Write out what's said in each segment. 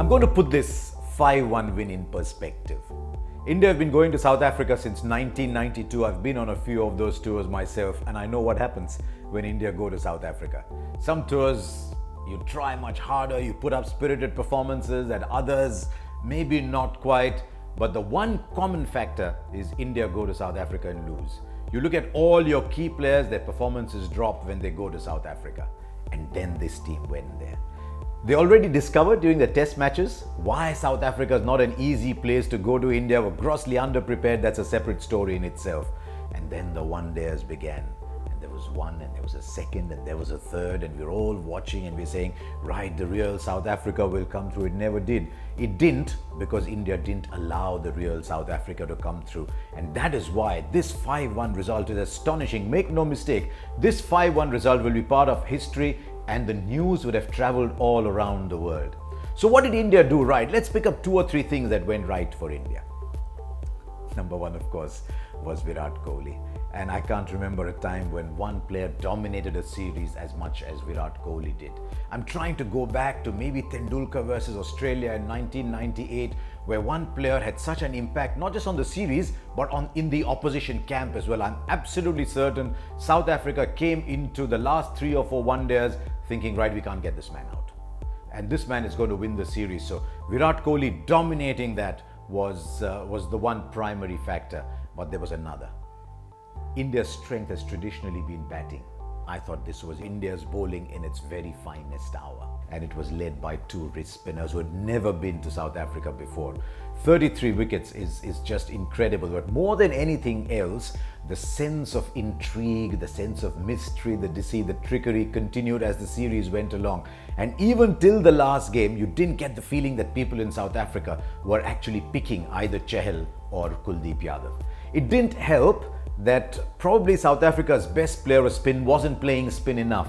I'm going to put this 5-1 win in perspective. India have been going to South Africa since 1992. I've been on a few of those tours myself, and I know what happens when India go to South Africa. Some tours, you try much harder, you put up spirited performances, and others, maybe not quite. But the one common factor is India go to South Africa and lose. You look at all your key players, their performances drop when they go to South Africa. And then this team went there. They already discovered during the test matches why South Africa is not an easy place to go to. India were grossly underprepared. That's a separate story in itself. And then the one-dayers began. And there was one, and there was a second, and there was a third, and we're all watching and we're saying, right, the real South Africa will come through. It never did. It didn't, because India didn't allow the real South Africa to come through. And that is why this 5-1 result is astonishing. Make no mistake, this 5-1 result will be part of history, and the news would have traveled all around the world. So what did India do right? Let's pick up 2 or 3 things that went right for India. Number one, of course, was Virat Kohli. And I can't remember a time when one player dominated a series as much as Virat Kohli did. I'm trying to go back to maybe Tendulkar versus Australia in 1998, where one player had such an impact, not just on the series, but in the opposition camp as well. I'm absolutely certain South Africa came into the last 3 or 4 one-days thinking, right, we can't get this man out. And this man is going to win the series. So Virat Kohli dominating that was the one primary factor. But there was another. India's strength has traditionally been batting. I thought this was India's bowling in its very finest hour. And it was led by 2 wrist spinners who had never been to South Africa before. 33 wickets is just incredible. But more than anything else, the sense of intrigue, the sense of mystery, the deceit, the trickery continued as the series went along. And even till the last game, you didn't get the feeling that people in South Africa were actually picking either Chahal or Kuldeep Yadav. It didn't help that probably South Africa's best player of spin wasn't playing spin enough.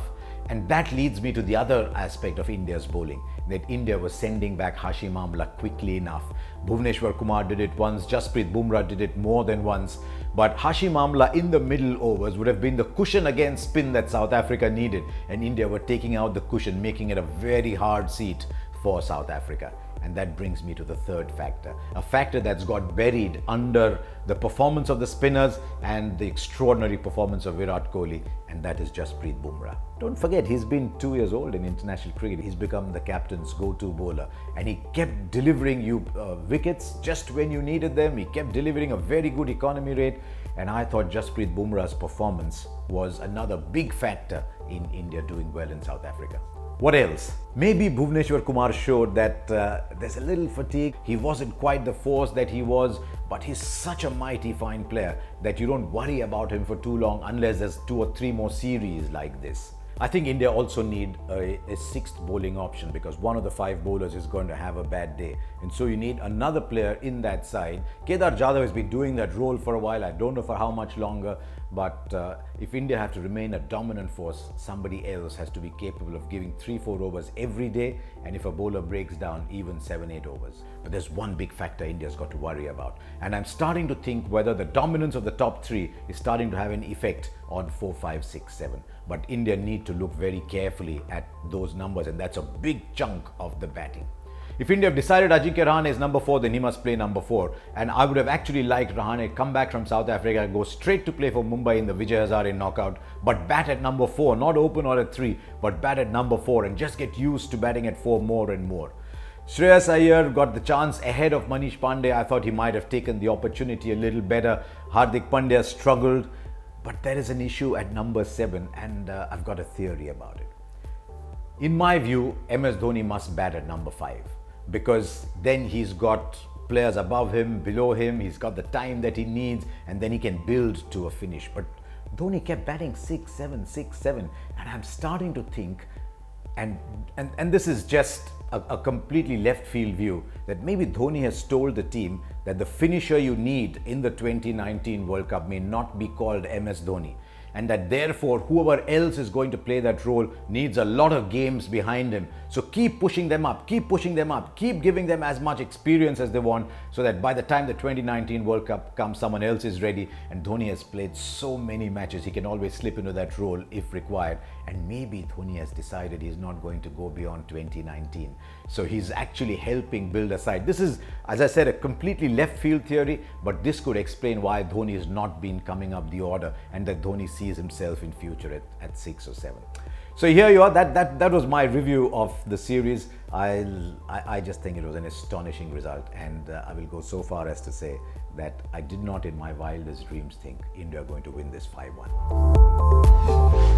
And that leads me to the other aspect of India's bowling, that India was sending back Harsha Bhogle quickly enough. Bhuvneshwar Kumar did it once, Jasprit Bumrah did it more than once. But Harsha Bhogle in the middle overs would have been the cushion against spin that South Africa needed. And India were taking out the cushion, making it a very hard seat for South Africa. And that brings me to the third factor, a factor that's got buried under the performance of the spinners and the extraordinary performance of Virat Kohli, and that is Jasprit Bumrah. Don't forget, he's been 2 years old in international cricket. He's become the captain's go-to bowler, and he kept delivering you wickets just when you needed them. He kept delivering a very good economy rate, and I thought Jasprit Bumrah's performance was another big factor in India doing well in South Africa. What else? Maybe Bhuvneshwar Kumar showed that there's a little fatigue. He wasn't quite the force that he was, but he's such a mighty fine player that you don't worry about him for too long unless there's 2 or 3 more series like this. I think India also need a 6th bowling option, because one of the 5 bowlers is going to have a bad day. And so you need another player in that side. Kedar Jadhav has been doing that role for a while. I don't know for how much longer. But if India have to remain a dominant force, somebody else has to be capable of giving 3-4 overs every day. And if a bowler breaks down, even 7-8 overs. But there's one big factor India's got to worry about. And I'm starting to think whether the dominance of the top 3 is starting to have an effect on 4, 5, 6, 7. But India need to look very carefully at those numbers, and that's a big chunk of the batting. If India have decided Ajinkya Rahane is number 4, then he must play number 4. And I would have actually liked Rahane come back from South Africa, go straight to play for Mumbai in the Vijay Hazare knockout, but bat at number 4, not open or at 3, but bat at number 4 and just get used to batting at 4 more and more. Shreyas Iyer got the chance ahead of Manish Pandey. I thought he might have taken the opportunity a little better. Hardik Pandya struggled, but there is an issue at number 7, and I've got a theory about it. In my view, MS Dhoni must bat at number 5. Because then he's got players above him, below him, he's got the time that he needs, and then he can build to a finish. But Dhoni kept batting 6, 7, 6, 7, and I'm starting to think, and this is just a completely left field view, that maybe Dhoni has told the team that the finisher you need in the 2019 World Cup may not be called MS Dhoni. and that therefore whoever else is going to play that role needs a lot of games behind him. So keep pushing them up, keep giving them as much experience as they want, so that by the time the 2019 World Cup comes, someone else is ready. And Dhoni has played so many matches, he can always slip into that role if required. And maybe Dhoni has decided he's not going to go beyond 2019. So he's actually helping build a side. This is, as I said, a completely left field theory, but this could explain why Dhoni has not been coming up the order, and that Dhoni sees himself in future at 6 or 7. So here you are. That was my review of the series. I just think it was an astonishing result, and I will go so far as to say that I did not in my wildest dreams think India are going to win this 5-1.